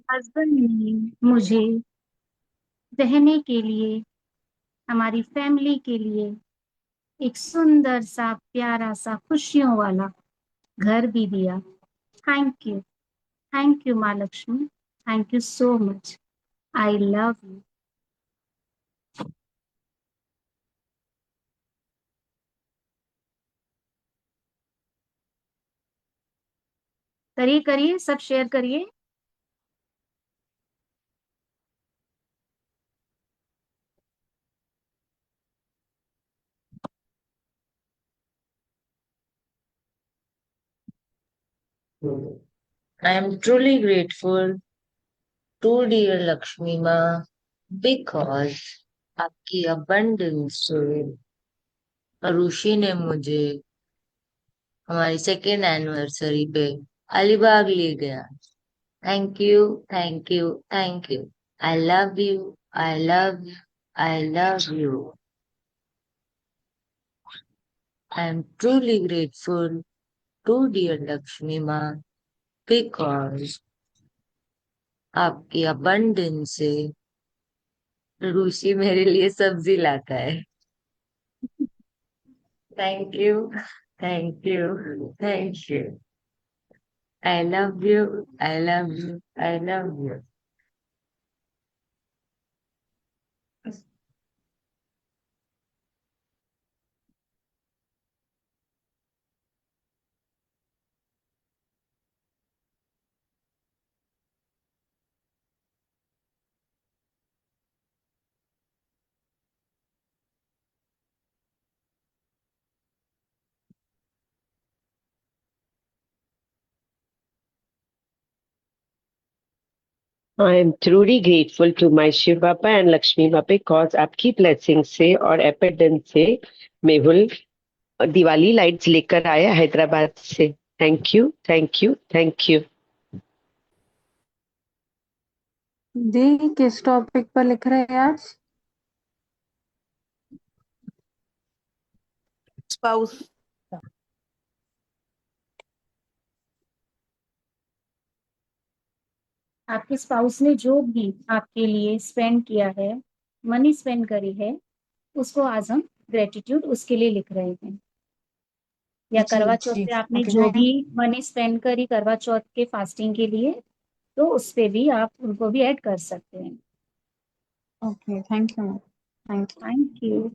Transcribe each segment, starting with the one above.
Husband ने मुझे रहने के लिए, हमारी फैमिली के लिए एक सुंदर सा प्यारा सा खुशियों वाला घर भी दिया। थैंक यू माँ Lakshmi, thank you so much. I love you. करिए करिए, सब शेयर करिए। I am truly grateful to dear Lakshmi Ma because आपकी abundance से ऋषि ने मुझे हमारी सेकेंड एनिवर्सरी पे अलीबाग ले गया। Thank you, thank you, thank you. I love you, I love you, I love you. I am truly grateful to dear Lakshmi माँ because आपकी abundance से ऋषि मेरे लिए सब्जी लाता है। Thank you, thank you, thank you. I love you, I love you, I love you. I am truly grateful to my Shiv Baba and Lakshmi Baba because आपकी blessing से और एपिडेंस से मेहुल दिवाली लाइट्स लेकर आया हैदराबाद से। Thank you, thank you, thank you. दी किस topic पर लिख रहे हैं आज? स्पाउस। आपके स्पाउस ने जो भी आपके लिए स्पेंड किया है, मनी स्पेंड करी है, उसको आज हम ग्रेटिट्यूड उसके लिए लिख रहे हैं। या जी करवा चौथ जी। पे आपने ओके जो भी थैंक मनी स्पेंड करी करवा चौथ के फास्टिंग के लिए, तो उस पे भी आप उनको भी ऐड कर सकते हैं। Okay thank you. Thank you. Thank you.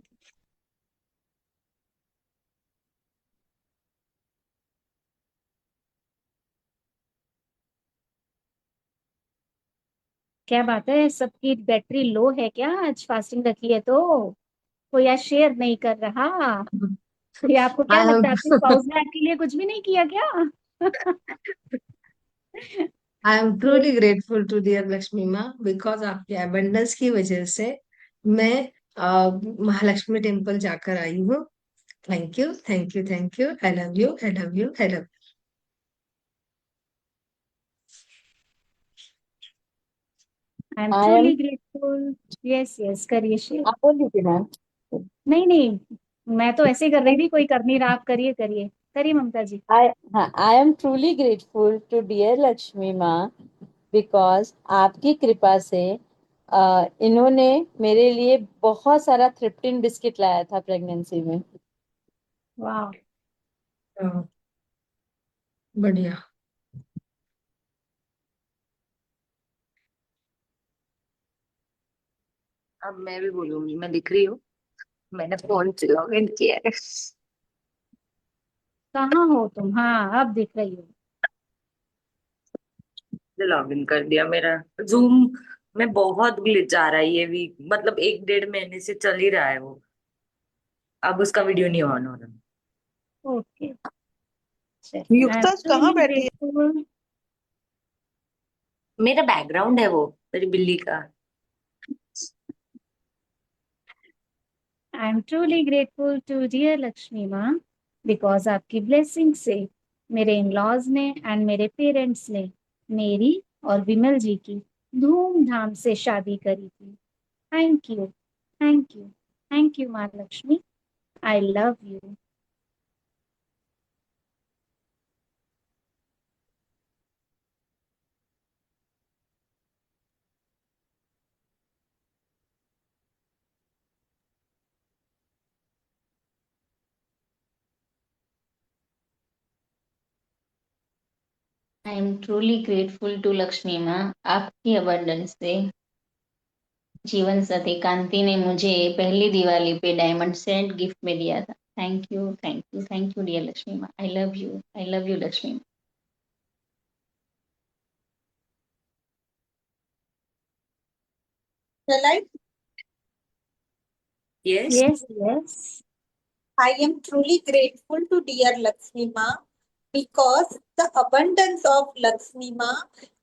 क्या बात है, सबकी बैटरी लो है क्या? आज फास्टिंग रखी है तो कोई आज शेयर नहीं कर रहा। तो ये आपको क्या आई लगता एम है, आपके स्पाउस ने आपके लिए कुछ भी नहीं किया क्या? I am truly grateful to dear Lakshmi माँ बिकॉज आपके अबंडेंस की वजह से मैं महालक्ष्मी टेम्पल जाकर आई हूँ। Thank you, thank you, thank you. I love you, I love you, I love. I am I truly am grateful. Yes yes, करिए share. आप बोल लीजिए मैम। नहीं नहीं, मैं तो ऐसे ही कर रही थी, कोई कर नहीं रहा, आप करिए करिए करिए ममता जी। आई हाँ, I am truly grateful to dear Lakshmi माँ बिकॉज आपकी कृपा से इन्होंने मेरे लिए बहुत सारा थ्रिप्टिन बिस्किट लाया था प्रेगनेंसी में। वाह। बढ़िया। अब मैं भी बोलूंगी, मैं दिख रही हूँ। मैंने फोन से लॉग इन किया है। कहाँ हो तुम? हाँ अब दिख रही हो। लॉग इन कर दिया। मेरा जूम में बहुत ग्लिच आ रहा है ये वीक, मतलब 1 डेढ़ महीने से चल ही रहा है वो। अब उसका वीडियो नहीं ऑन हो रहा। ओके, चलिए। आई एम युक्ता कहाँ ट्रूली बैठी है? ग्रेटफुल। मेरा बैकग्राउंड है वो, मेरी बिल्ली का। I am truly grateful to dear Lakshmi माँ बिकॉज आपकी ब्लेसिंग से मेरे इन लॉज ने एंड मेरे पेरेंट्स ने मेरी और विमल जी की धूमधाम से शादी करी थी। Thank you, thank you, thank you माँ Lakshmi. I love you. I am truly grateful to Lakshmi माँ, आपकी अबंडेंस से जीवन साथी कांति ने मुझे पहली दिवाली पे डायमंड सेट गिफ्ट में दिया था। Thank you, thank you, thank you dear Lakshmi माँ। आई लव यू लक्ष्मी माँ। Shall I? Yes. Yes, yes. I am truly grateful to dear Lakshmi Ma because the abundance of Lakshmi Ma,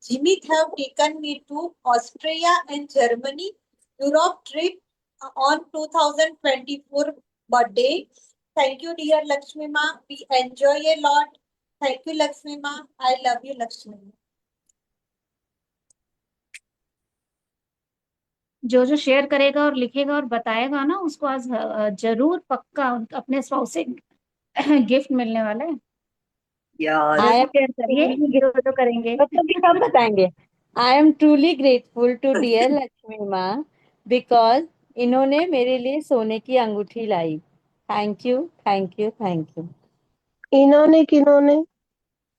Jimmy have taken me to Australia and Germany Europe trip on 2024 birthday. Thank you, dear Lakshmi Ma. We enjoy a lot. Thank you, Lakshmi Ma. I love you, Lakshmi Ma. जो जो share करेगा और लिखेगा और बताएगा ना, उसको आज जरूर पक्का अपने स्पाउस से गिफ्ट मिलने वाला है। यार I जल्दी am शेयर करिए truly जो जो करेंगे। तो भी कब बताएंगे। I am truly grateful to dear Lakshmi माँ बिकॉज इन्होंने मेरे लिए सोने की अंगूठी लाई। Thank you, thank you, thank you. इन्होंने किन्होंने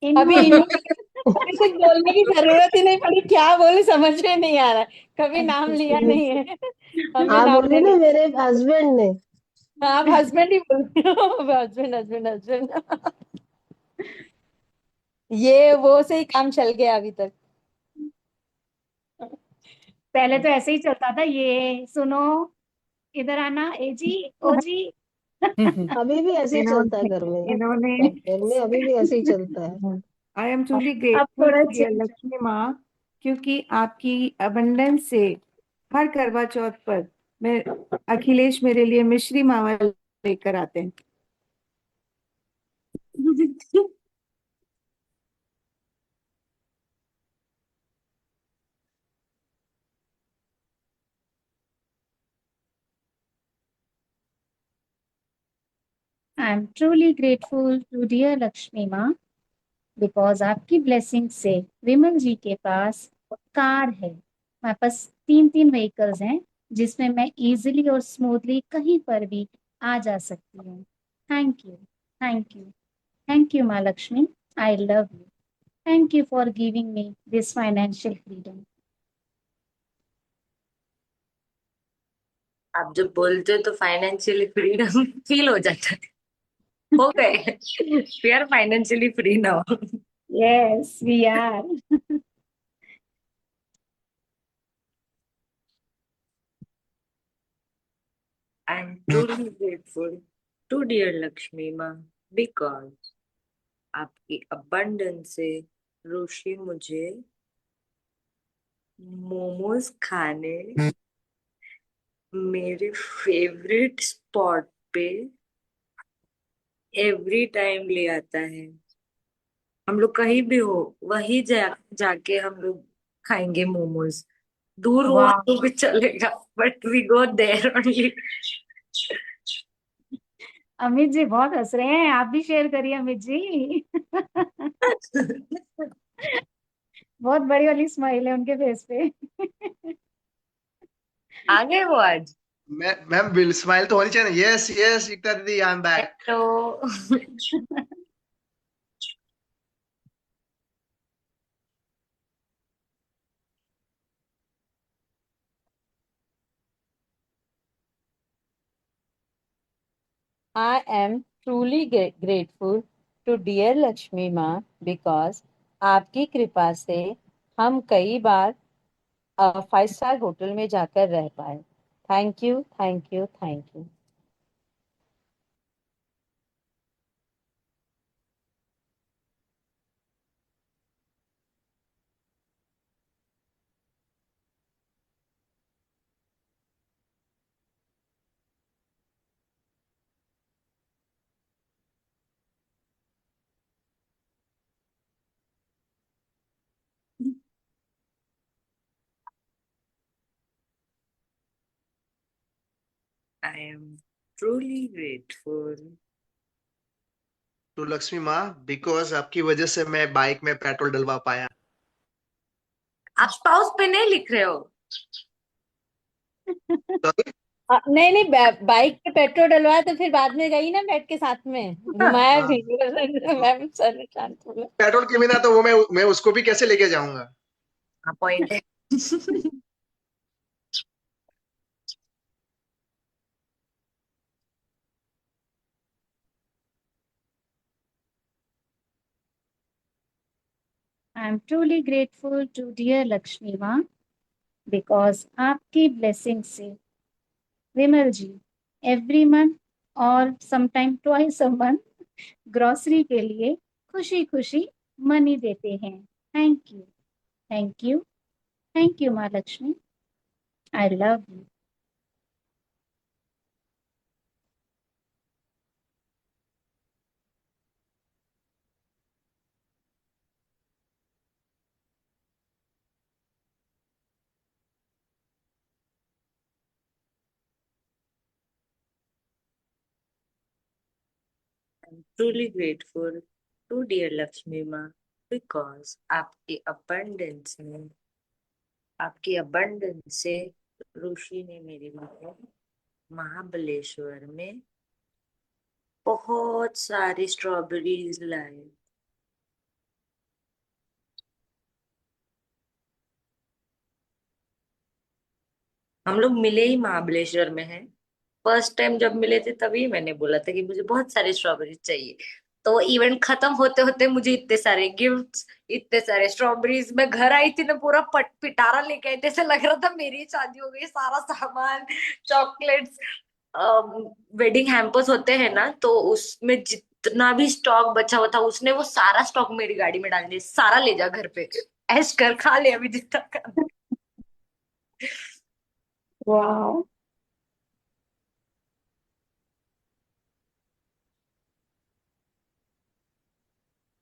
अभी इन्होंने अभी कुछ बोलने की जरूरत ही नहीं पड़ी, क्या बोले समझ में नहीं आ रहा है। कभी नाम लिया नहीं है हमने, आप नाम बोली नहीं ना लिया। मेरे हस्बैंड ने। आप हस्बैंड ही बोलते हो, हस्बैंड हस्बैंड हस्बैंड। ये वो से ही काम चल गया अभी तक। पहले तो ऐसे ही चलता था, ये सुनो, इधर आना, ए जी, ओ जी। अभी भी ऐसे ही चलता है घर में, इन्होंने घर में अभी भी ऐसे ही चलता है। आई एम ट्रूली अब ग्रेटफुल थोड़ा टू डियर चेंज। लक्ष्मी माँ, क्योंकि आपकी अबंडेंस से हर करवा चौथ पर मैं अखिलेश मेरे लिए मिश्री मावा लेकर आते हैं। I am truly grateful to dear Lakshmi माँ बिकॉज आपकी ब्लेसिंग से विमल जी के पास कार है। हमारे पास तीन तीन व्हीकल्स हैं जिसमें मैं इजीली और स्मूथली कहीं पर भी आ जा सकती हूँ। Thank you, thank you, thank you माँ Lakshmi. I love you. Thank you for giving me this financial freedom. आप जब बोलते हो तो फाइनेंशियली फ्रीडम फील हो जाता है। हो गए, we are financially free now. Yes we are. I am truly grateful to dear Lakshmi माँ बिकॉज आपकी अबंडेंस से रोशी मुझे मोमोज खाने मेरे फेवरेट स्पॉट पे एवरी टाइम ले आता है। हम लोग कहीं भी हो वही जाके हम लोग खाएंगे मोमोज। दूर हुआ वाह, तो भी चलेगा, but we go there only. Amit ji बहुत हंस रहे हैं, आप भी शेयर करिए अमित जी। बहुत बड़ी वाली स्माइल है उनके फेस पे। आ गए वो आज। मैम विल स्माइल तो होनी चाहिए। यस यस एकता दीदी, आई एम बैक। तो I am truly grateful to dear Lakshmi माँ बिकॉज आपकी कृपा से हम कई बार 5 स्टार होटल में जाकर रह पाए। Thank you, thank you, thank you. I am truly grateful तो लक्ष्मी माँ बिकॉज आपकी वजह से मैं बाइक में पेट्रोल डलवा पाया। आप स्पाउस पे नहीं लिख रहे हो। Sorry? नहीं नहीं, बाइक पे पेट्रोल डलवाया तो फिर बाद में गई ना बैठ के साथ में, घुमाया हाँ, भी। मैम सर ने शांत बोला। पेट्रोल के बिना तो वो मैं उसको भी कैसे लेके जाऊंगा। हाँ, पॉइंट है। I am truly grateful to dear Lakshmi माँ बिकॉज आपकी ब्लेसिंग से विमल जी एवरी मंथ और sometime twice a month grocery के लिए खुशी खुशी मनी देते हैं। Thank you, thank you, thank you माँ Lakshmi. I love you. Truly grateful to dear Lakshmi Ma because आपकी abundance से ऋषि ने मेरे लिए महाबलेश्वर में बहुत सारी स्ट्रॉबेरीज लाए। हम लोग मिले ही महाबलेश्वर में हैं। फर्स्ट टाइम जब मिले थे तभी मैंने बोला था कि मुझे बहुत सारे स्ट्रॉबेरी चाहिए। तो इवेंट खत्म होते होते मुझे इतने सारे गिफ्ट्स, इतने सारे स्ट्रॉबेरीज, मैं घर आई थी ना पूरा पट पिटारा लेके आई थी, ऐसे लग रहा था मेरी शादी हो गई। सारा सामान, चॉकलेट्स, वेडिंग हैम्पर्स होते हैं ना, तो उसमें जितना भी स्टॉक बचा हुआ था उसने वो सारा स्टॉक मेरी गाड़ी में डाल दिया। सारा ले जा घर पे, ऐश कर, खा ले अभी जितना खाना। वाह,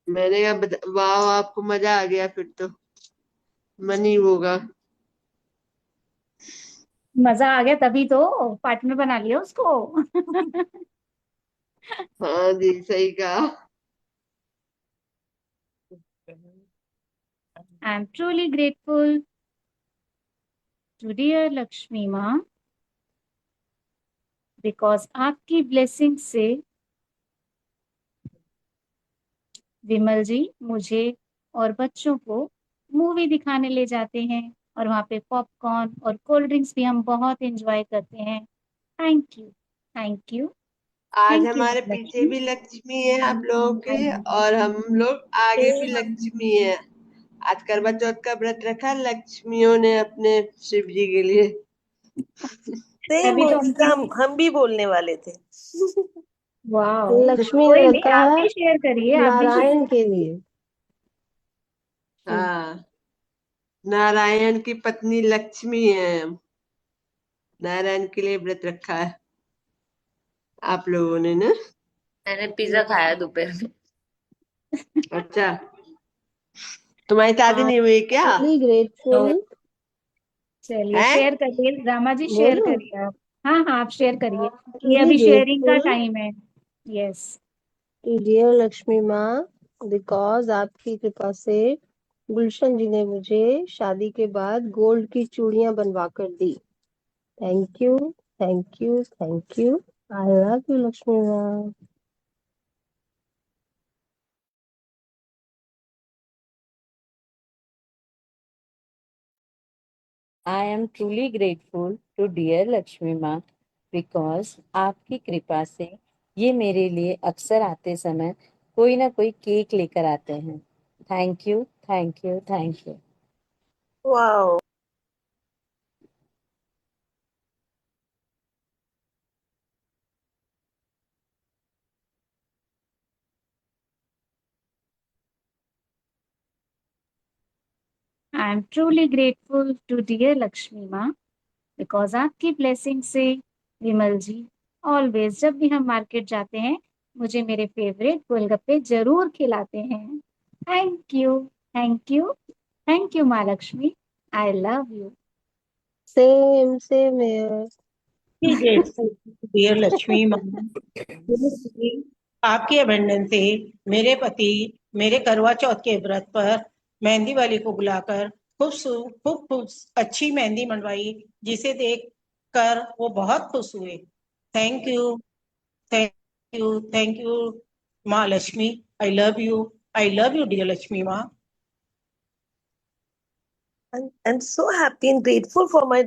मैंने कहा वाह, आपको मजा आ गया, फिर तो मनी होगा। मजा आ गया तभी तो पार्टनर बना लिया उसको। हाँ जी, सही कहा। I am truly grateful to dear Lakshmi माँ बिकॉज आपकी ब्लेसिंग से विमल जी मुझे और बच्चों को मूवी दिखाने ले जाते हैं और वहाँ पे पॉपकॉर्न और कोल्ड ड्रिंक्स भी हम बहुत एंजॉय करते हैं। थैंक यू, थैंक यू, आज थैंक यू हमारे पीछे लक्ष्मी। भी लक्ष्मी है आप लोगों के, और हम लोग आगे भी लक्ष्मी है। आज करवा चौथ का व्रत रखा लक्ष्मियों ने अपने शिव जी के लिए। सेम अभी तो मूवी का हम भी बोलने वाले थे। वाह, लक्ष्मी ने कोई नहीं, रखा आप है भी शेयर करिए, आप भी शेयर नारायण के लिए। हाँ, नारायण की पत्नी लक्ष्मी है हम। नारायण के लिए व्रत रखा है आप लोगों ने ना। मैंने पिज्जा खाया दोपहर में। अच्छा, तुम्हारी शादी नहीं हुई क्या? Really grateful. चलिए है? शेयर करिए, रामा जी शेयर बोलो। करिए आप। हाँ हाँ, आप शेयर करिए, ये रियली अभी शेयरिंग का ग्रेटफुल टाइम है। यस। टू डियर लक्ष्मी माँ बिकॉज आपकी कृपा से गुलशन जी ने मुझे शादी के बाद गोल्ड की चूड़ियां बनवा कर दी। Thank you, thank you, thank you. I love you Lakshmi माँ। I am truly grateful to dear Lakshmi माँ बिकॉज आपकी कृपा से ये मेरे लिए अक्सर आते समय कोई ना कोई केक लेकर आते हैं। Thank you, thank you, thank you. Wow. I am truly grateful to dear Lakshmi माँ बिकॉज आपकी ब्लेसिंग से विमल जी ऑलवेज जब भी हम मार्केट जाते हैं मुझे मेरे फेवरेट गोलगप्पे जरूर खिलाते हैं। Thank you, thank you, thank you माँ Lakshmi. I love you. Same same है। ग्रेटफुल डियर लक्ष्मी माँ, आपके अबंडन से मेरे पति मेरे करवा चौथ के व्रत पर मेहंदी वाली को बुलाकर खूब खूब अच्छी मेहंदी मनवाई, जिसे देख कर वो बहुत खुश हुए। Thank you, thank you, thank you माँ Lakshmi. I love you dear Lakshmi माँ। I'm so happy and grateful for my.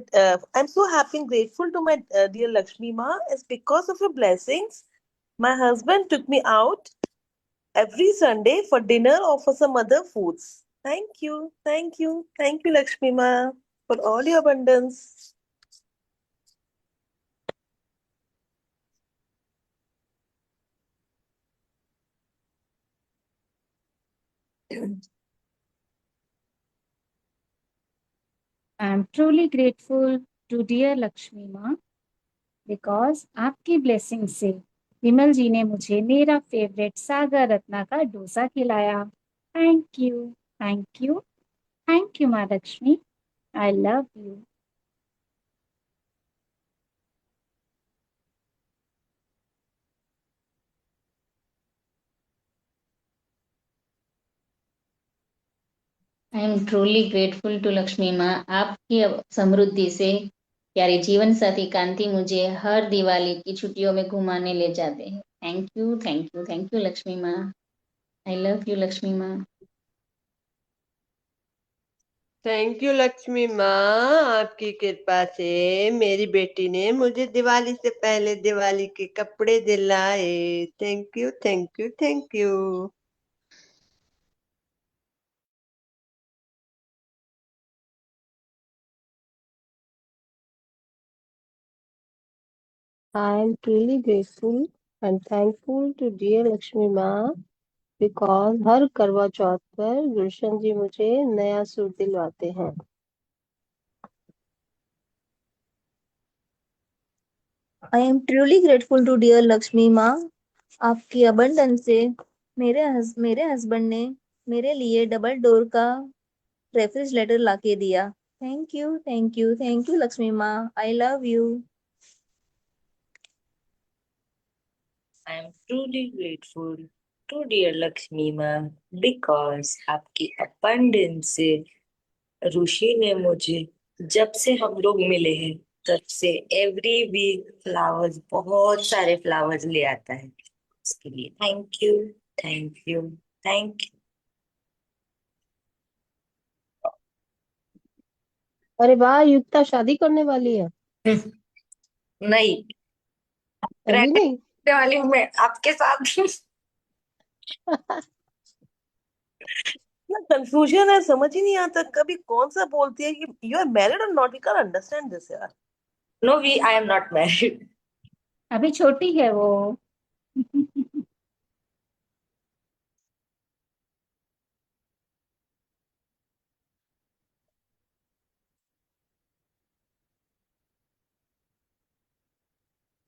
I'm so happy and grateful to my dear Lakshmi Ma. It's because of your blessings. My husband took me out every Sunday for dinner or for some other foods. Thank you, thank you, thank you, Lakshmi Ma, for all your abundance. I am truly grateful to dear Lakshmi माँ because आपकी blessing से विमल जी ने मुझे मेरा favourite Sagar Ratna का डोसा खिलाया। Thank you, thank you, thank you माँ Lakshmi. I love you. I am truly grateful to Lakshmi माँ, आपकी समृद्धि से प्यारे जीवन साथी कांति मुझे हर दिवाली की छुट्टियों में घुमाने ले जाते हैं। Thank you, thank you, thank you Lakshmi माँ। आई लव यू लक्ष्मी माँ। थैंक यू लक्ष्मी माँ, आपकी कृपा से मेरी बेटी ने मुझे दिवाली से पहले दिवाली के कपड़े दिलाए। Thank you, thank you, thank you. I am truly grateful and thankful to dear Lakshmi Ma because हर करवा चौथ पर गुलशन जी मुझे नया सूट दिलवाते हैं। I am truly grateful to dear Lakshmi माँ, आपकी abundance से मेरे हस्बैंड ने मेरे लिए डबल डोर का रेफ्रिजरेटर लाके दिया। Thank you, thank you, thank you Lakshmi माँ। I love you. I am truly grateful to dear Lakshmi Ma because आपकी abundance से ऋषि ने मुझे जब से हम लोग मिले हैं तब से एवरी वीक फ्लावर्स, बहुत सारे फ्लावर्स ले आता है। उसके लिए thank you, thank you, thank you. अरे वाह, युक्ता शादी करने वाली है। नहीं, अभी नहीं। रहने वाली हूँ मैं आपके साथ। ना कंफ्यूजन है, समझ ही नहीं आता कभी कौन सा बोलती है कि यू आर मैरिड और not. You can understand this यार। No, I am not married. अभी छोटी है वो।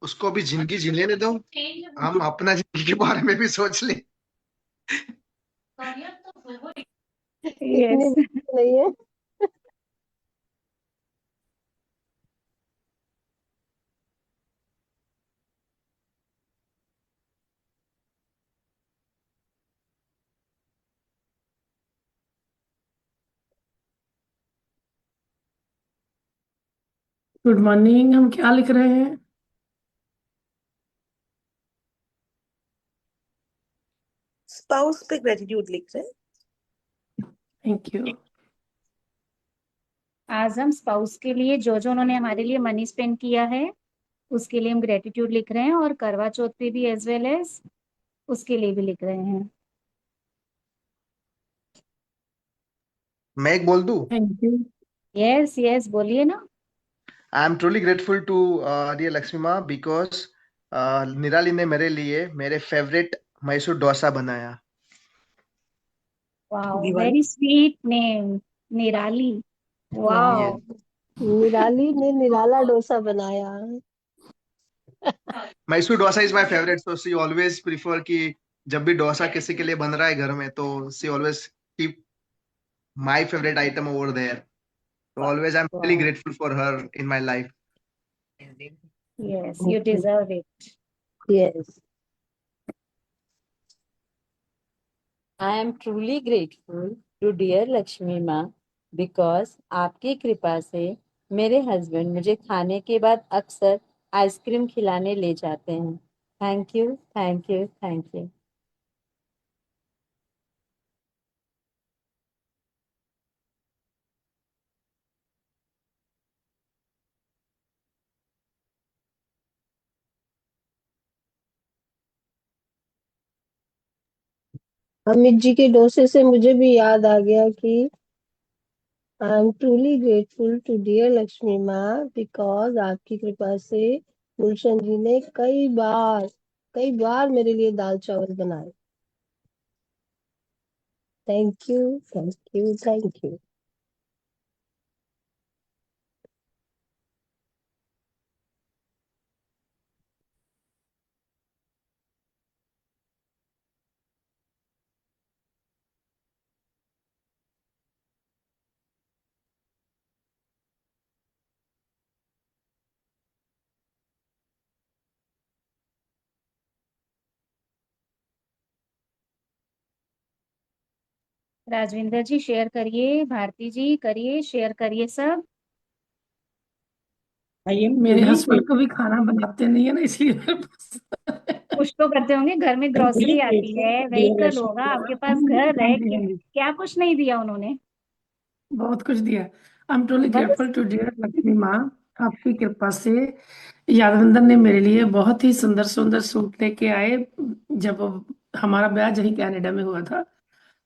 उसको भी जिंदगी जीने दे दो, हम अपना जिंदगी के बारे में भी सोच ले। इतनी यस। नहीं है। Good morning. हम क्या लिख रहे हैं? स्पाउस पे ग्रेटिट्यूड लिख रहे हैं। Thank you. आज हम स्पाउस के लिए जो उन्होंने हमारे लिए मनी स्पेंड किया है उसके लिए हम ग्रेटिट्यूड लिख रहे हैं, और करवा चौथ पे भी एज वेल एज उसके लिए भी लिख रहे हैं। मैं एक बोल दूं? Thank you. यस यस, बोलिए ना। I am truly grateful to dear Lakshmi माँ बिकॉज निराली ने मेरे लिए मेरे फेवरेट मैसूर डोसा बनाया। Wow, Diwali very sweet name, Nirali. Wow. Yes. Nirali ने निराला डोसा बनाया। Mysore dosa is my favourite, so she always prefer कि जब भी डोसा किसी के लिए बन रहा है घर में तो see always keep my favourite item over there. So always I'm really वाह। grateful for her in my life. Yes, you deserve it. Yes. I am truly grateful to dear Lakshmi माँ because आपकी कृपा से मेरे husband मुझे खाने के बाद अक्सर आइसक्रीम खिलाने ले जाते हैं। Thank you, thank you, thank you. Amit ji के डोसे से मुझे भी याद आ गया कि I am truly grateful to dear Lakshmi माँ बिकॉज आपकी कृपा से गुलशन जी ने कई बार मेरे लिए दाल चावल बनाए। Thank you, thank you, thank you. Rajwinder ji share करिए, भारती जी करिए, शेयर करिए सब। मेरे हस्बैंड कभी खाना बनाते नहीं है ना, इसलिए मेरे पास कुछ तो करते होंगे, घर में ग्रोसरी आती है, व्हीकल होगा, आपके पास घर हाँ है, जी, क्या, हाँ जी, क्या कुछ नहीं दिया उन्होंने। बहुत कुछ दिया। आई एम ट्रूली बस ग्रेटफुल टू डियर लक्ष्मी माँ, आपकी कृपा से यादविंदर ने मेरे लिए बहुत ही सुंदर सुंदर सूट लेके आए जब हमारा ब्याह यही कनाडा में हुआ था।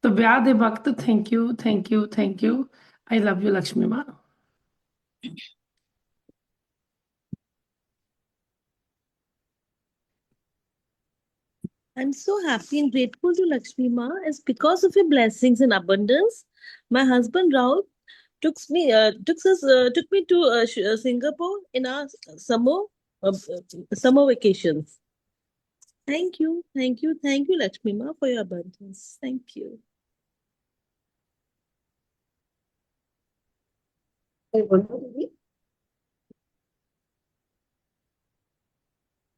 तो ब्याह दे वक्त thank you, thank you, thank you. I love you Lakshmi माँ। I'm so happy and grateful to Lakshmi Ma is because of your blessings and abundance. My husband Raul took me to Singapore in our uh, summer vacations. Thank you, thank you, thank you, Lakshmi Ma, for your abundance. Thank you.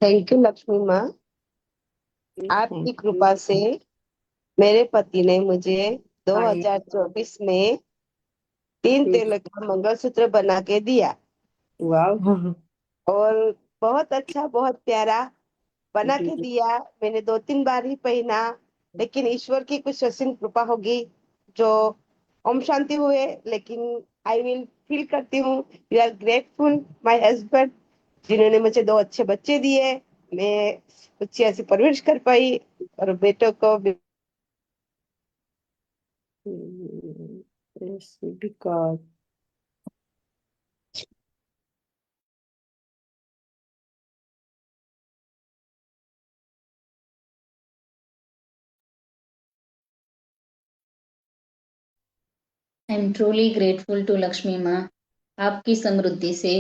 Thank you Lakshmi माँ, आपकी कृपा से मेरे पति ने मुझे 2024 में 3 तोले का मंगलसूत्र बना के दिया वाह, और बहुत अच्छा, बहुत प्यारा बना के दिया। मैंने 2-3 बार ही पहना, लेकिन ईश्वर की कुछ असीम कृपा होगी जो ओम शांति हुए। लेकिन आई विल फील करती हूँ we are grateful my husband, जिन्होंने मुझे 2 अच्छे बच्चे दिए। मैं अच्छी ऐसी परवरिश कर पाई और बेटों को भी। Because I am truly grateful to Lakshmi माँ, आपकी समृद्धि से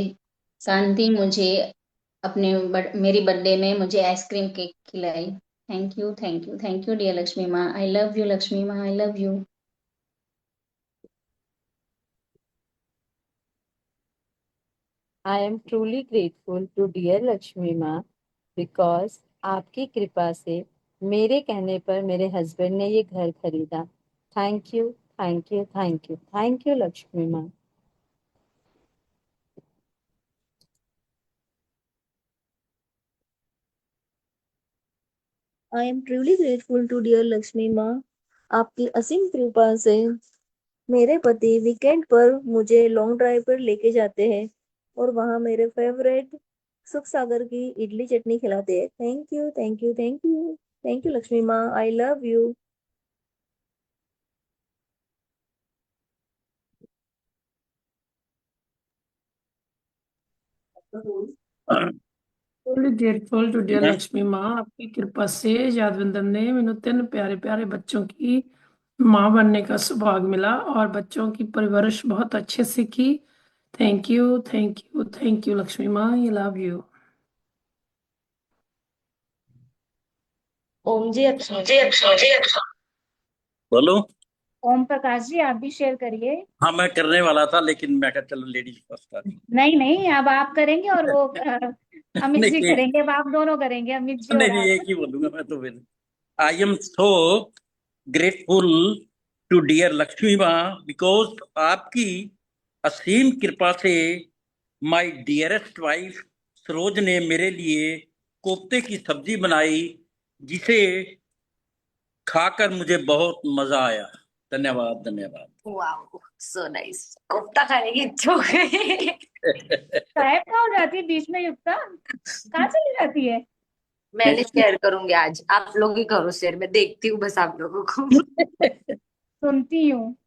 कांति मुझे मेरी बर्थडे में मुझे आइसक्रीम केक खिलाई। Thank you, thank you, thank you dear Lakshmi माँ। आई लव यू लक्ष्मी माँ, I love you. I am truly grateful to dear Lakshmi माँ बिकॉज आपकी कृपा से मेरे कहने पर मेरे हस्बैंड ने ये घर खरीदा। Thank you, thank you, thank you, thank you Lakshmi माँ। I am truly grateful to dear Lakshmi माँ, आपकी असीम कृपा से मेरे पति वीकेंड पर मुझे लॉन्ग ड्राइव पर लेके जाते हैं और वहाँ मेरे फेवरेट सुख सागर की इडली चटनी खिलाते हैं। Thank you, thank you, thank you, thank you Lakshmi माँ, I love you. Truly grateful to dear Lakshmi माँ, आपकी कृपा से यादविंदर ने मैंने 3 प्यारे प्यारे बच्चों की माँ बनने का सौभाग्य मिला और बच्चों की परवरिश बहुत अच्छे से की। Thank you, thank you, thank you Lakshmi माँ, आई लव यू। ओम जी अच्छा बोलो। ओम प्रकाश जी आप भी शेयर करिए। हाँ, मैं करने वाला था लेकिन मैं कहा चलो लेडीज फर्स्ट कर नहीं नहीं, अब आप करेंगे और वो अमित नहीं जी नहीं करेंगे, अब आप दोनों करेंगे, अमित जी नहीं और नहीं, आप। एक ही बोलूंगा मैं तो फिर। I am so grateful to dear Lakshmi माँ बिकॉज आपकी असीम कृपा से माय डियरेस्ट वाइफ सरोज ने मेरे लिए कोफ्ते की सब्जी बनाई, जिसे खाकर मुझे बहुत मजा आया। धन्यवाद धन्यवाद। Wow, so nice. कोफ्ता खाने की इच्छा हो गई। गायब कहाँ हो जाती है बीच में युक्ता, कहाँ चली जाती है? मैंने शेयर करूंगी आज, आप लोग ही करो शेयर, मैं देखती हूँ बस आप लोगों को। सुनती हूँ।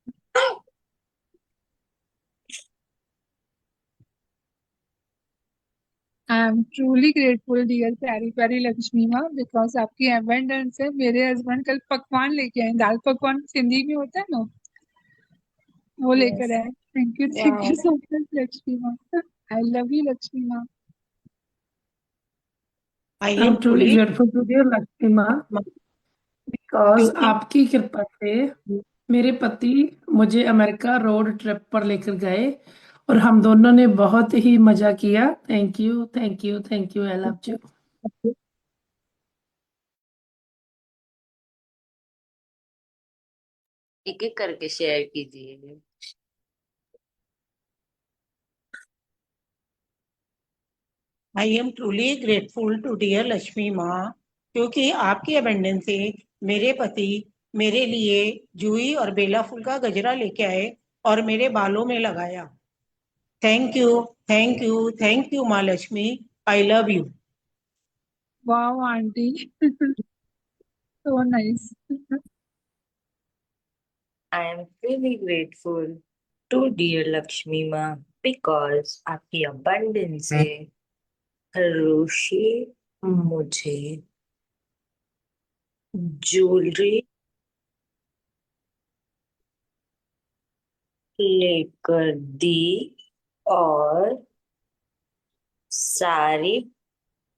I am truly grateful dear प्यारी प्यारी लक्ष्मी माँ, बिकॉज आपकी अबंडेंस है। मेरे हस्बैंड कल पकवान लेके आए, दाल पकवान सिंधी में होता है ना, वो लेकर आए। Thank you so much Lakshmi माँ। आई लव यू लक्ष्मी माँ। I I am am truly truly grateful to dear Lakshmi माँ, बिकॉज क्योंकि आपकी कृपा से मेरे पति मुझे अमेरिका रोड ट्रिप पर लेकर गए और हम दोनों ने बहुत ही मजा किया। Thank you thank you thank you, I love you. एक एक करके शेयर कीजिए। I am truly grateful to dear Lakshmi माँ, क्योंकि आपकी अबंडेंस से मेरे पति मेरे लिए जूही और बेला फूल का गजरा लेके आए और मेरे बालों में लगाया। Thank you thank you thank you माँ Lakshmi, I love you. Wow aunty, so nice. I am really grateful to dear Lakshmi माँ, बिकॉज आपकी अबंडेंस से ऋषि मुझे ज्वेलरी लेकर दी और साड़ी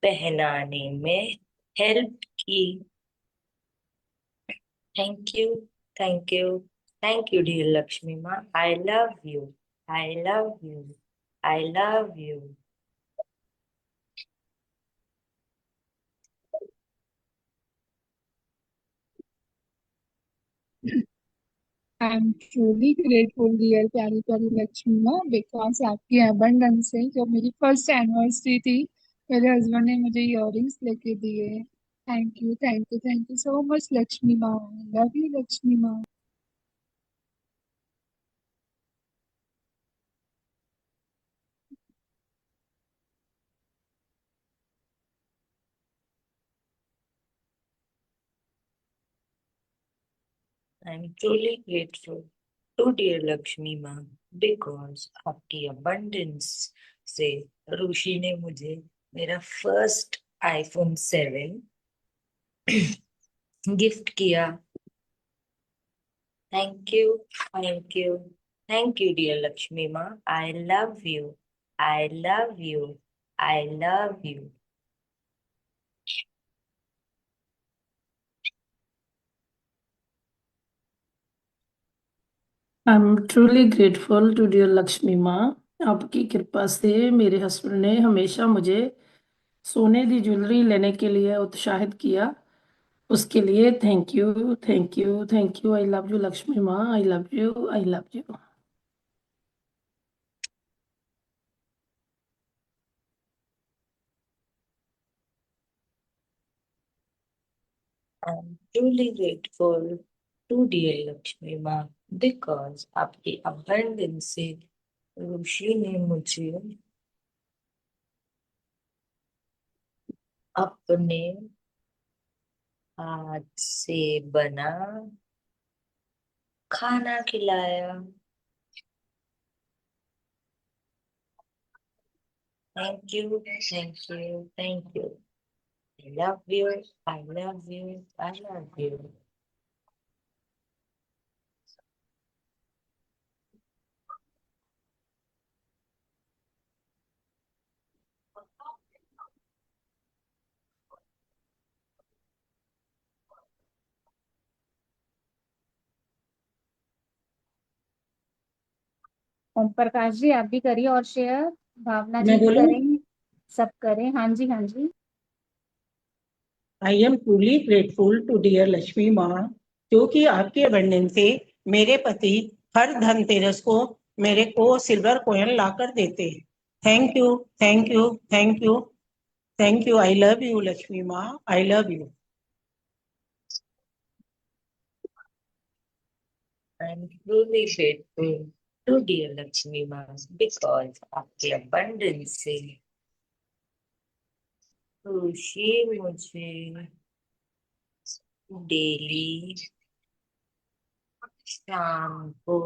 पहनाने में हेल्प की। Thank you thank you thank you dear Lakshmi माँ, I love you I love you I love you. I am truly grateful dear प्यारी प्यारी लक्ष्मी माँ, बिकॉज आपकी अबंडेंस से जब मेरी फर्स्ट एनिवर्सरी थी, मेरे हस्बैंड ने मुझे इयररिंग्स लेके दिए। Thank you thank you thank you so much Lakshmi माँ। लव यू लक्ष्मी माँ। I am truly grateful to dear Lakshmi माँ, बिकॉज आपकी अबंडेंस से ऋषि ने मुझे मेरा फर्स्ट आईफोन 7 गिफ्ट किया। Thank you thank you thank you dear Lakshmi माँ, I love you I love you I love you. I am truly grateful to dear Lakshmi माँ, आपकी कृपा से मेरे हस्बैंड ने हमेशा मुझे सोने की ज्वेलरी लेने के लिए उत्साहित किया। उसके लिए thank you thank you thank you. I love you Lakshmi माँ, I love you I love you. I am truly grateful to dear Lakshmi माँ, बिकॉज आपकी अबंडेंस से ऋषि ने मुझे अपने हाथ से बना खाना खिलाया। Thank you thank you thank you. I love you, I love you, I love you. Om Prakash ji आप भी करिए और शेयर, भावना जी मैं भी बोलूं? करें, सब करें। हाँ जी हाँ जी। I am truly grateful to dear Lakshmi माँ, क्योंकि आपके अबंडेंस से मेरे पति हर धनतेरस को मेरे को सिल्वर कॉइन लाकर देते। Thank you, thank you, thank you, thank you. I love you, Lakshmi Ma. I love you. I'm truly grateful to dear Lakshmi Ma because आपके abundance से खुशी मुझे डेली शाम को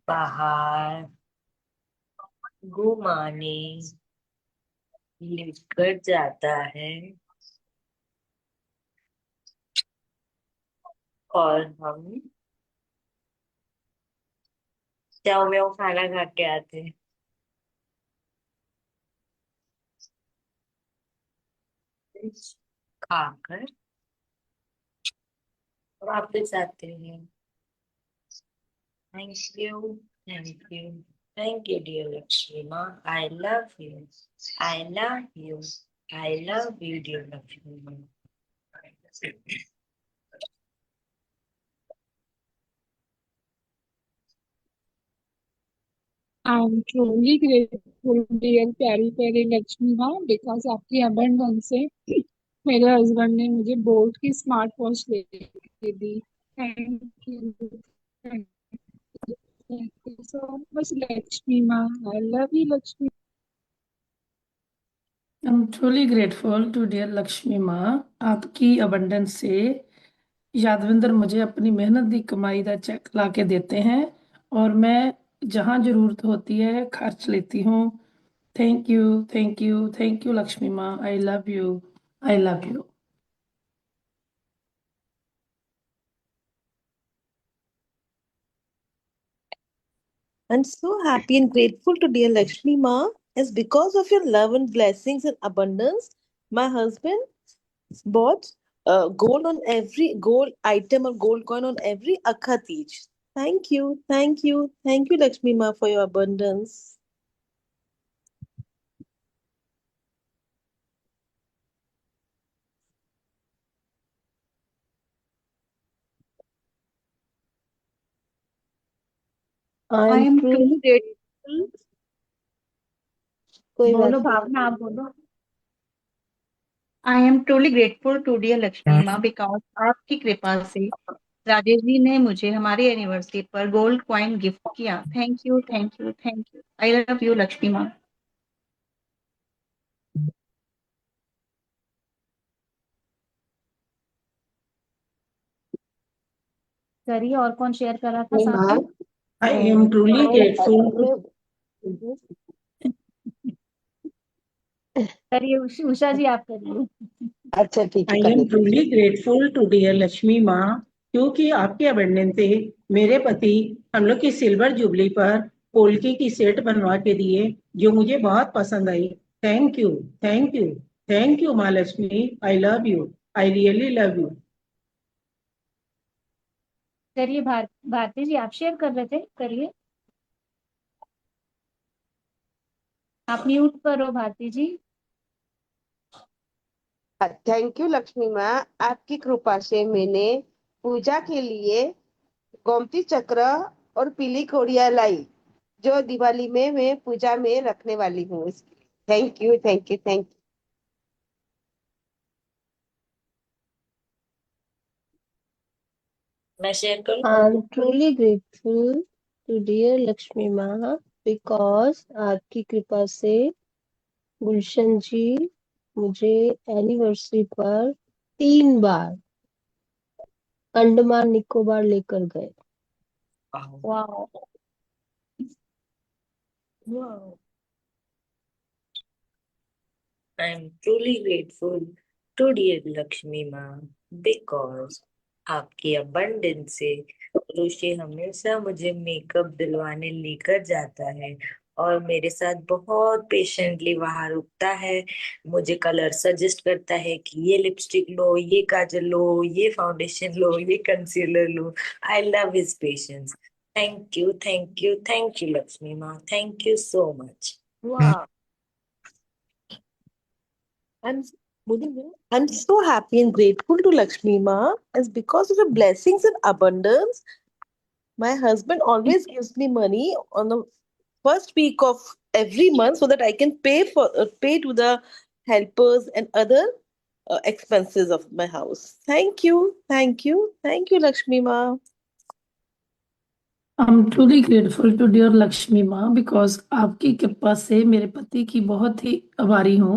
बाहर घुमाने लेकर जाता है और हम चाव में खाना खा के आते हैं। खाकर वापस आते हैं। Thank you, thank you, thank you dear Lakshmi माँ। I love you, I love you, I love you dear Lakshmi माँ। I am truly grateful dear प्यारी प्यारी लक्ष्मी माँ बिकॉज आपकी अबंडेंस से मेरे हस्बैंड ने मुझे बोट की स्मार्ट वॉच लेके दी। Thank you, thank you so much Lakshmi माँ। I love you Lakshmi. I'm truly grateful to dear Lakshmi माँ आपकी अबंडेंस से यादविंदर मुझे अपनी मेहनत दी कमाई का चेक ला के देते हैं और मैं जहाँ जरूरत होती है खर्च लेती हूँ। Thank you, thank you, thank you Lakshmi माँ। I love you, I love you. I'm so happy and grateful to dear Lakshmi Ma as because of your love and blessings and abundance, my husband bought gold on every gold item or gold coin on every Akha Teej. Thank you, thank you, thank you, Lakshmi Ma, for your abundance. I I am am truly grateful. कोई बोलो बात नहीं। भावना, आप बोलो। I am truly grateful to dear Lakshmi माँ because आपकी कृपा से राजेश जी ने मुझे हमारी एनिवर्सरी पर गोल्ड कॉइन गिफ्ट किया। Thank you, thank you, thank you. I love you Lakshmi माँ। करिए, और कौन शेयर कर रहा था Oh, साथ में? I am truly grateful. करिए उषा जी, आप करिए। अच्छा ठीक I है, कर am लेते truly grateful to dear Lakshmi माँ क्योंकि आपके अबंडेंस से मेरे पति हम लोग की सिल्वर जुबली पर पोल्की की सेट बनवा के दिए जो मुझे बहुत पसंद आई। Thank you, thank you, thank you माँ Lakshmi. I love you, I really love you. करिए भारती जी, आप शेयर कर रहे थे, करिए। आप म्यूट करो भारती जी। थैंक यू लक्ष्मी माँ, आपकी कृपा से मैंने पूजा के लिए गोमती चक्र और पीली कोड़िया लाई जो दिवाली में मैं पूजा में रखने वाली हूँ। Thank you, thank you, thank you. मैं शेयर करूँ? I am truly grateful to dear Lakshmi माँ because आपकी कृपा से गुलशन जी मुझे एनिवर्सरी पर 3 बार अंडमान निकोबार लेकर गए। Wow, Wow. I'm truly grateful to dear Lakshmi Ma because आपकी abundance से ऋषि हमेशा मुझे मेकअप दिलवाने लेकर जाता है और मेरे साथ बहुत पेशेंटली वहां रुकता है, मुझे कलर सजेस्ट करता है कि ये लिपस्टिक लो, ये काजल लो, ये फाउंडेशन लो, ये कंसीलर लो। I love his patience. Thank you, thank you, thank you Lakshmi माँ। Thank you so much. वाह। I'm so happy and grateful to Lakshmi Ma as because of the blessings and abundance, my husband always gives me money on the first week of every month so that I can pay to the helpers and other expenses of my house. Thank you, thank you, thank you, Lakshmi Ma. I'm truly grateful to dear Lakshmi माँ because आपकी कृपा से मेरे पति की बहुत ही आभारी हूँ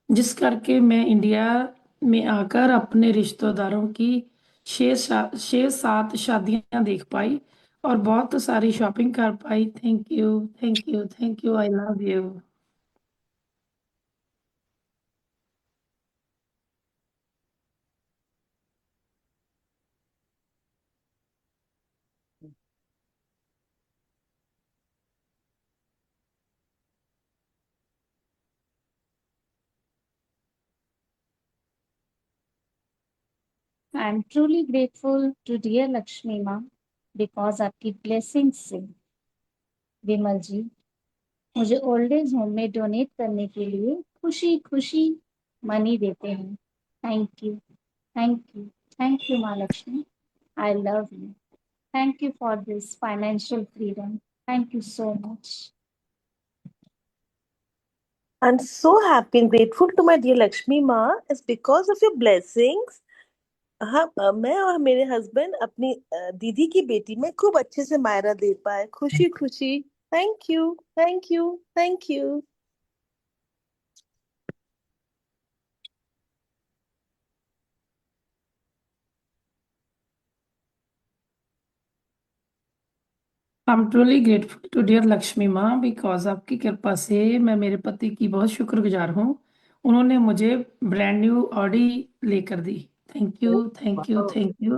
जिस करके मैं इंडिया में आकर अपने रिश्तेदारों की 6-7 शादियां देख पाई और बहुत सारी शॉपिंग कर पाई। Thank you, thank you, thank you. I love you. I'm truly grateful to dear Lakshmi माँ because आपकी blessings से विमल जी मुझे ओल्ड एज होम में डोनेट करने के लिए खुशी खुशी मनी देते हैं। Thank you, thank you, thank you माँ Lakshmi. I love you. Thank you for this financial freedom. Thank you so much. I'm so happy and grateful to my dear Lakshmi Ma. It's because of your blessings. हाँ, मैं और मेरे husband अपनी दीदी की बेटी में खूब अच्छे से मायरा दे पाए, खुशी खुशी। Thank you, thank you, thank you. I'm truly grateful to dear Lakshmi माँ बिकॉज आपकी कृपा से मैं मेरे पति की बहुत शुक्रगुजार हूँ। उन्होंने मुझे ब्रांड न्यू ऑडी लेकर दी। Thank you, thank you, thank you,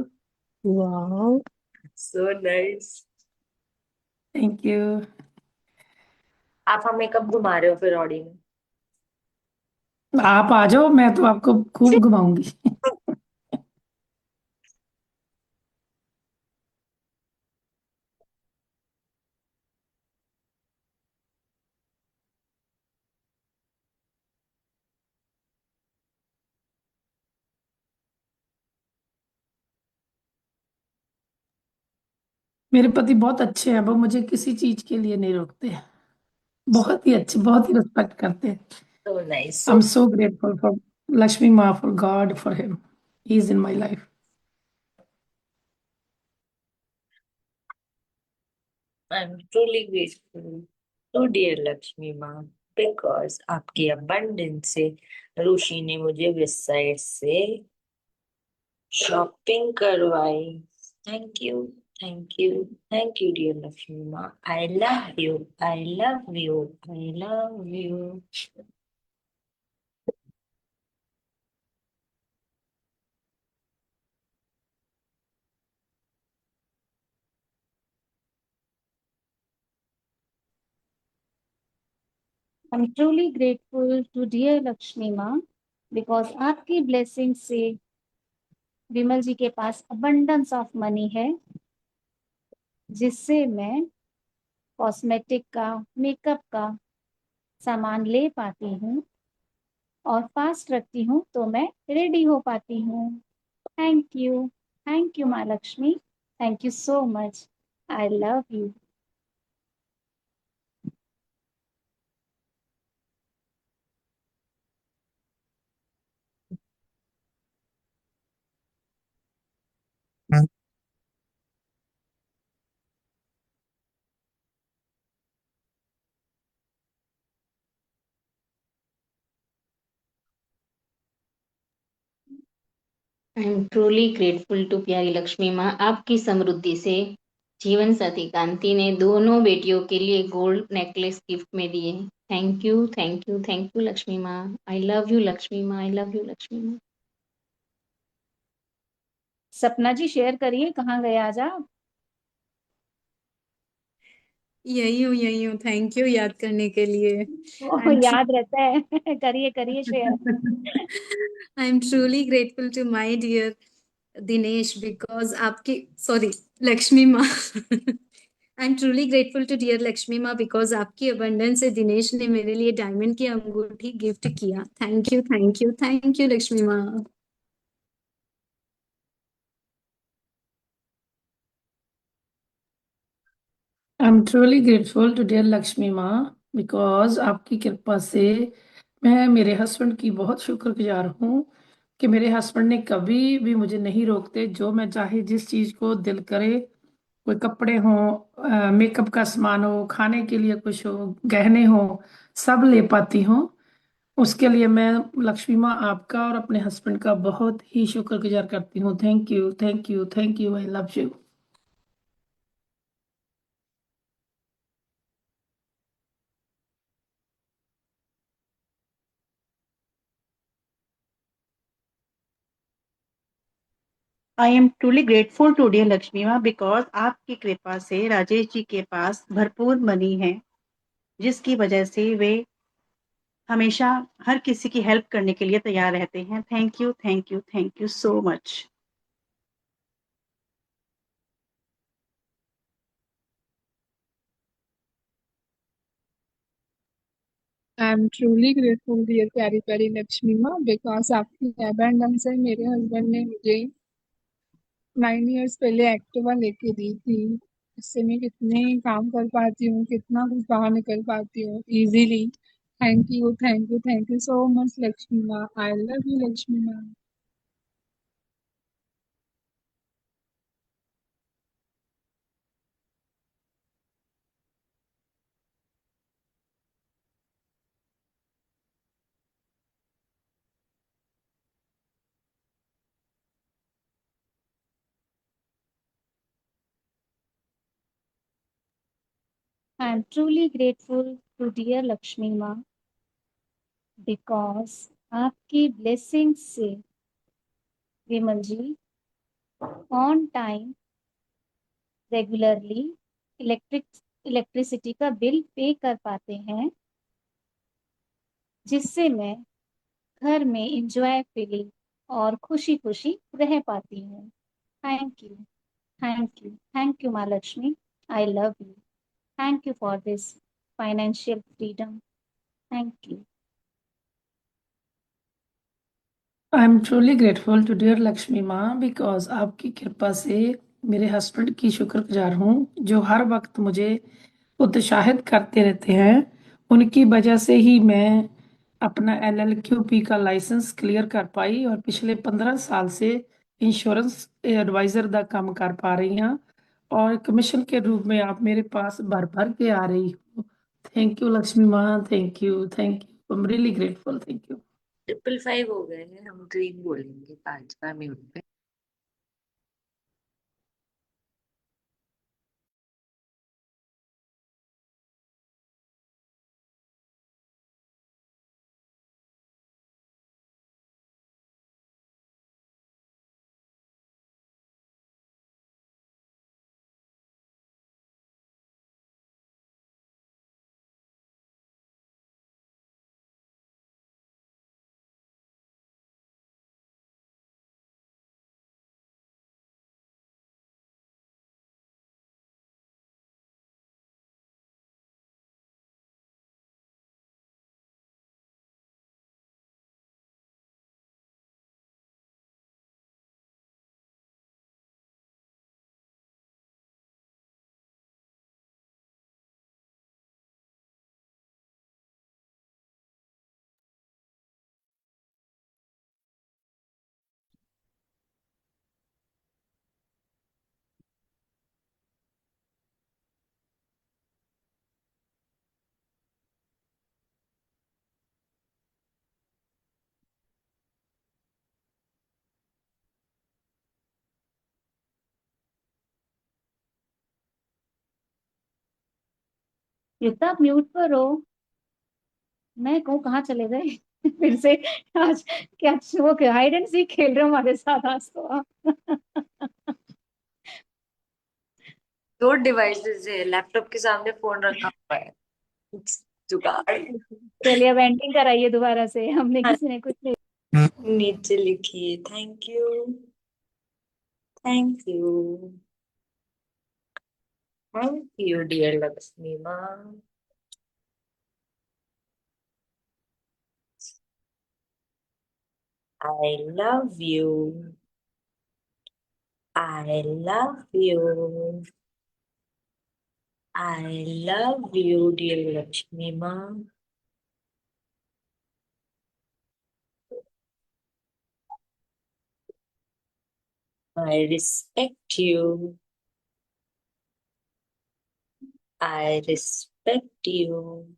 wow, so nice. Thank you. आप हमें कब घुमा रहे हो फिर ऑडी में? आप आ जाओ, मैं तो आपको खूब घुमाऊंगी। मेरे पति बहुत अच्छे हैं, वो मुझे किसी चीज के लिए नहीं रोकते। बहुत ही अच्छे, बहुत ही रिस्पेक्ट करते हैं। So nice. I am so grateful for Lakshmi माँ, for God, for him. He is in my life. I'm truly grateful to dear Lakshmi Ma because आपकी abundance से ऋषि ने मुझे वेबसाइट से शॉपिंग करवाई। Thank you, thank you, thank you dear Lakshmi माँ। I love you, I love you, I love you. I'm truly grateful to dear Lakshmi माँ because आपकी blessing से विमल जी के पास अबंडेंस ऑफ मनी है जिससे मैं कॉस्मेटिक का, मेकअप का सामान ले पाती हूँ और फास्ट रखती हूँ तो मैं रेडी हो पाती हूँ। थैंक यू माँ Lakshmi. Thank you so much. I love you. I am truly grateful to प्यारी लक्ष्मी माँ। आपकी समृद्धि से जीवन साथी कांति ने दोनों बेटियों के लिए गोल्ड नेकलेस गिफ्ट में दिए। Thank you, thank you, thank you Lakshmi माँ। आई लव यू लक्ष्मी माँ, आई लव यू लक्ष्मी माँ। सपना जी शेयर करिए, कहाँ गए आज आप? यही हूँ। थैंक यू याद करने के लिए। याद रहता है। करिए करिए share. I am truly grateful to my dear Dinesh because आपकी सॉरी लक्ष्मी माँ। I am truly grateful to dear Lakshmi माँ बिकॉज आपकी अबंडेंस से दिनेश ने मेरे लिए डायमंड की अंगूठी गिफ्ट किया। Thank you, thank you, thank you Lakshmi माँ। I am truly grateful to dear Lakshmi माँ बिकॉज आपकी कृपा से मैं मेरे हस्बैंड की बहुत शुक्रगुजार हूँ कि मेरे हस्बैंड ने कभी भी मुझे नहीं रोकते। जो मैं चाहे, जिस चीज को दिल करे, कोई कपड़े हो, मेकअप का सामान हो, खाने के लिए कुछ हो, गहने हो, सब ले पाती हूँ। उसके लिए मैं लक्ष्मी माँ आपका और अपने हस्बैंड का बहुत ही शुक्रगुजार करती हूँ। Thank you, thank you, thank you, I love you. I am truly grateful to dear Lakshmi माँ बिकॉज आपकी कृपा से राजेश जी के पास भरपूर मनी है, जिसकी वजह से वे हमेशा हर किसी की हेल्प करने के लिए तैयार रहते हैं। Thank you, thank you, thank you so much. I am truly grateful dear प्यारी प्यारी लक्ष्मी माँ बिकॉज आपकी अबंडेंस है। मेरे हस्बैंड ने मुझे 9 इयर्स पहले एक्टिवा लेके दी थी। इससे मैं कितने काम कर पाती हूँ, कितना कुछ बाहर निकल पाती हूँ easily. Thank you, thank you, thank you so much Lakshmi माँ। आई लव यू लक्ष्मी माँ। I am truly grateful to dear Lakshmi Ma because आपकी blessings से विमल जी on time रेगुलरली इलेक्ट्रिसिटी का बिल पे कर पाते हैं, जिससे मैं घर में इंजॉयफुली और खुशी खुशी रह पाती हूँ। Thank you, thank you, thank you माँ Lakshmi. I love you. Thank you for this financial freedom. Thank you. I am truly grateful to dear Lakshmi माँ बिकॉज आपकी कृपा से मेरे हस्बैंड की शुक्रगुजार हूँ, जो हर वक्त मुझे उत्साहित करते रहते हैं। उनकी वजह से ही मैं अपना LLQP का लाइसेंस क्लियर कर पाई और पिछले 15 साल से इंश्योरेंस एडवाइजर का काम कर पा रही हूँ और कमीशन के रूप में आप मेरे पास भर भर के आ रही हो। थैंक यू लक्ष्मी माँ, thank you, thank you, I am really grateful, thank you. 555 हो गए हैं, हम ग्रीन बोलेंगे 5 मिनट पे। युक्ता आप म्यूट पर हो। मैं कहूँ कहाँ चले गए फिर से। आज क्या वो हाइड एंड सीक खेल रहे हो हमारे साथ आज तो आप। 2 डिवाइसेस है, लैपटॉप के सामने फोन रखा हुआ है। जुगाड़। चलिए अब एंडिंग कराइए दोबारा से, हमने किसी ने कुछ नहीं। नीचे लिखिए thank you, thank you, thank you dear Lakshmi माँ। I love you. I love you. I love you, dear Lakshmi Ma. I respect you. I respect you.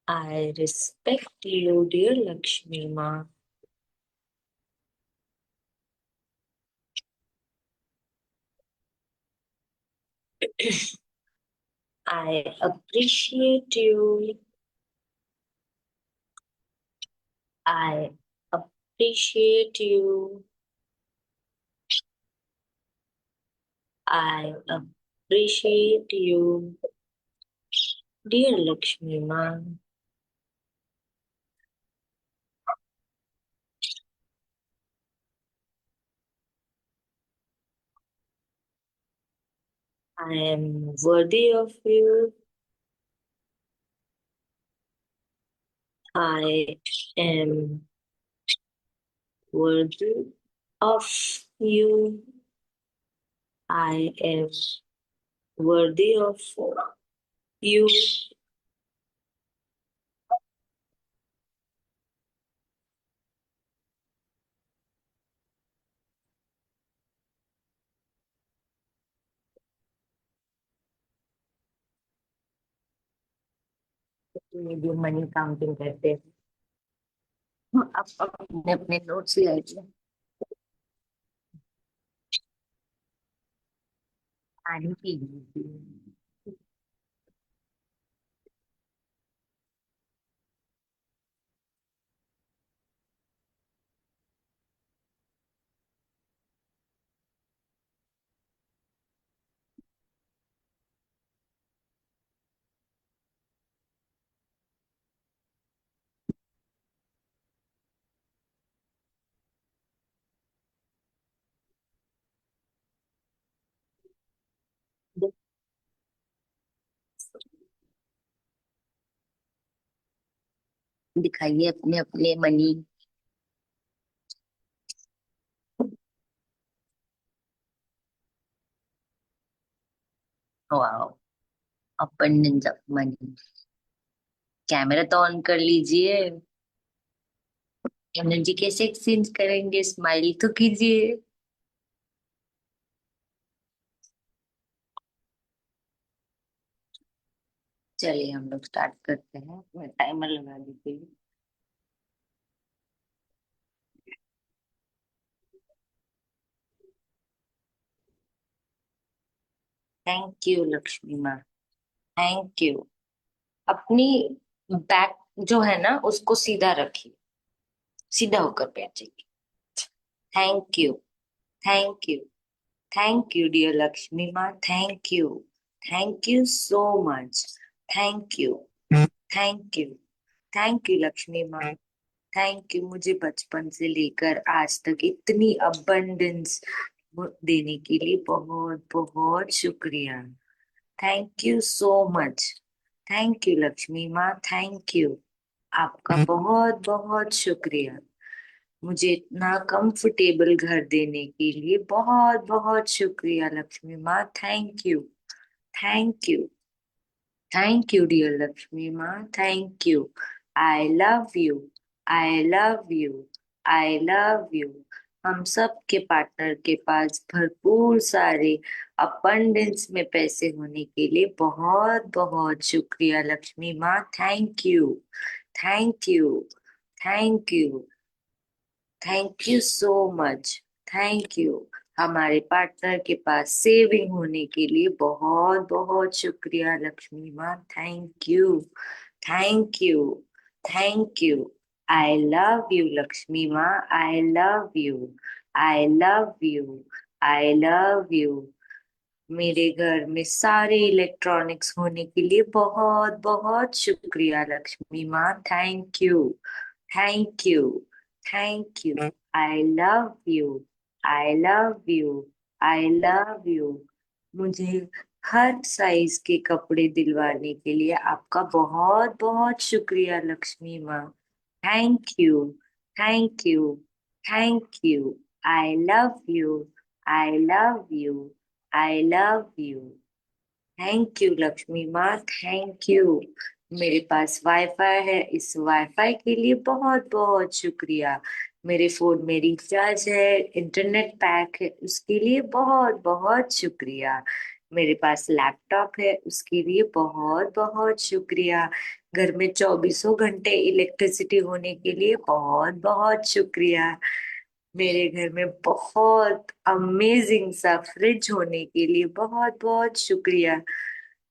I respect you, dear Lakshmi Ma. I appreciate you. I appreciate you. I appreciate you, dear Lakshmi Ma. I am worthy of you. I am worthy of you. I am worthy of you. जो money counting करते हैं अब अपने अपने notes ले आइए पानी P लीजिए दिखाइए अपने अपने money wow abundance of money camera तो ऑन कर लीजिए एनर्जी कैसे एक्सचेंज करेंगे स्माइल तो कीजिए चलिए हम लोग स्टार्ट करते हैं मैं टाइमर लगा देती हूँ थैंक यू लक्ष्मी माँ थैंक यू अपनी बैक जो है ना उसको सीधा रखिए सीधा होकर बैठिए thank you thank you thank you dear Lakshmi माँ thank you so much thank you thank you thank you Lakshmi माँ थैंक यू मुझे बचपन से लेकर आज तक इतनी अबंडेंस देने के लिए बहुत बहुत शुक्रिया thank you so much thank you Lakshmi माँ थैंक यू आपका बहुत बहुत शुक्रिया मुझे इतना कंफर्टेबल घर देने के लिए बहुत बहुत शुक्रिया लक्ष्मी माँ thank you thank you thank you dear Lakshmi माँ thank you I love you I love you I love you हम सब के पार्टनर के पास भरपूर सारे अबंडेंस में पैसे होने के लिए बहुत बहुत शुक्रिया लक्ष्मी माँ thank you thank you thank you thank you so much thank you हमारे पार्टनर के पास सेविंग होने के लिए बहुत बहुत शुक्रिया लक्ष्मी माँ thank you thank you thank you I love you Lakshmi माँ I love you I love you I love you मेरे घर में सारे इलेक्ट्रॉनिक्स होने के लिए बहुत बहुत शुक्रिया लक्ष्मी माँ thank you thank you thank you I love you I love you I love you मुझे हर साइज के कपड़े दिलवाने के लिए आपका बहुत बहुत शुक्रिया लक्ष्मी माँ thank you thank you thank you I love you I love you I love you thank you Lakshmi माँ, थैंक यू। मेरे पास वाईफाई है, इस वाईफाई के लिए बहुत बहुत शुक्रिया। मेरे फोन में रिचार्ज है, इंटरनेट पैक है, उसके लिए बहुत बहुत शुक्रिया। मेरे पास लैपटॉप है, उसके लिए बहुत बहुत शुक्रिया। घर में 24 घंटे इलेक्ट्रिसिटी होने के लिए बहुत बहुत शुक्रिया। मेरे घर में बहुत अमेजिंग सा फ्रिज होने के लिए बहुत बहुत शुक्रिया।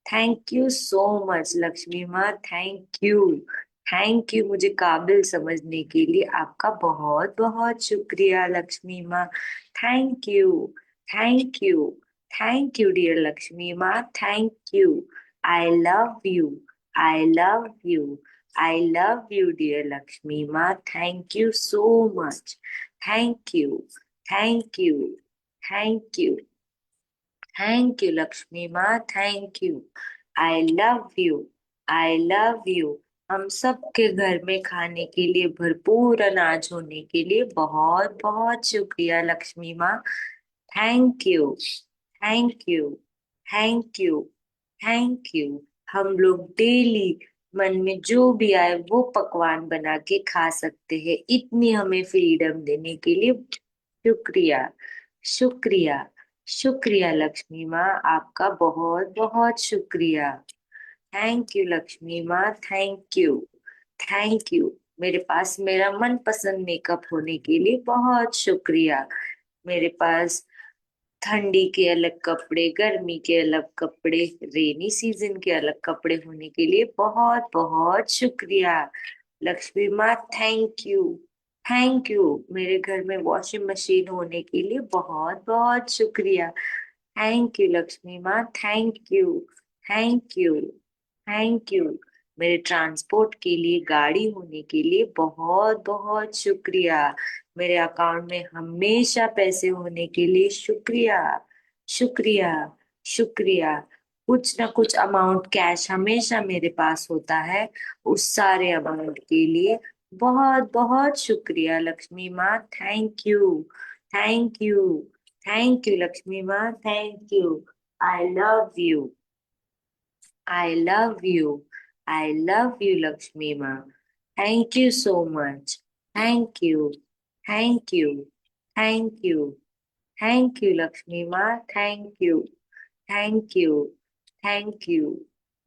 Thank you so much Lakshmi माँ, थैंक यू। थैंक यू मुझे काबिल समझने के लिए आपका बहुत बहुत शुक्रिया लक्ष्मी माँ। Thank you, thank you, thank you dear Lakshmi माँ, thank you. I love you, I love you, I love you dear Lakshmi माँ, thank you so much. Thank you, thank you, thank you, thank you Lakshmi माँ, thank you. I love you, I love you. हम सबके घर में खाने के लिए भरपूर अनाज होने के लिए बहुत बहुत शुक्रिया लक्ष्मी माँ। Thank you, thank you, thank you, thank you. हम लोग डेली मन में जो भी आए वो पकवान बना के खा सकते हैं, इतनी हमें फ्रीडम देने के लिए शुक्रिया, शुक्रिया, शुक्रिया लक्ष्मी माँ, आपका बहुत बहुत शुक्रिया। थैंक यू लक्ष्मी माँ, थैंक यू, थैंक यू। मेरे पास मेरा मनपसंद मेकअप होने के लिए बहुत शुक्रिया। मेरे पास ठंडी के अलग कपड़े, गर्मी के अलग कपड़े, रेनी सीजन के अलग कपड़े होने के लिए बहुत बहुत शुक्रिया लक्ष्मी माँ, थैंक यू, थैंक यू। मेरे घर में वॉशिंग मशीन होने के लिए बहुत बहुत शुक्रिया। थैंक यू लक्ष्मी माँ, thank you, thank you, thank you. मेरे ट्रांसपोर्ट के लिए गाड़ी होने के लिए बहुत बहुत शुक्रिया। मेरे अकाउंट में हमेशा पैसे होने के लिए शुक्रिया, शुक्रिया, शुक्रिया। कुछ ना कुछ अमाउंट कैश हमेशा मेरे पास होता है, उस सारे अमाउंट के लिए बहुत बहुत शुक्रिया लक्ष्मी माँ, thank you, thank you, thank you Lakshmi माँ, thank you. I love you, I love you. I love you, Lakshmi Ma. Thank you so much. Thank you. Thank you. Thank you. Thank you, Lakshmi Ma. Thank you. Thank you. Thank you.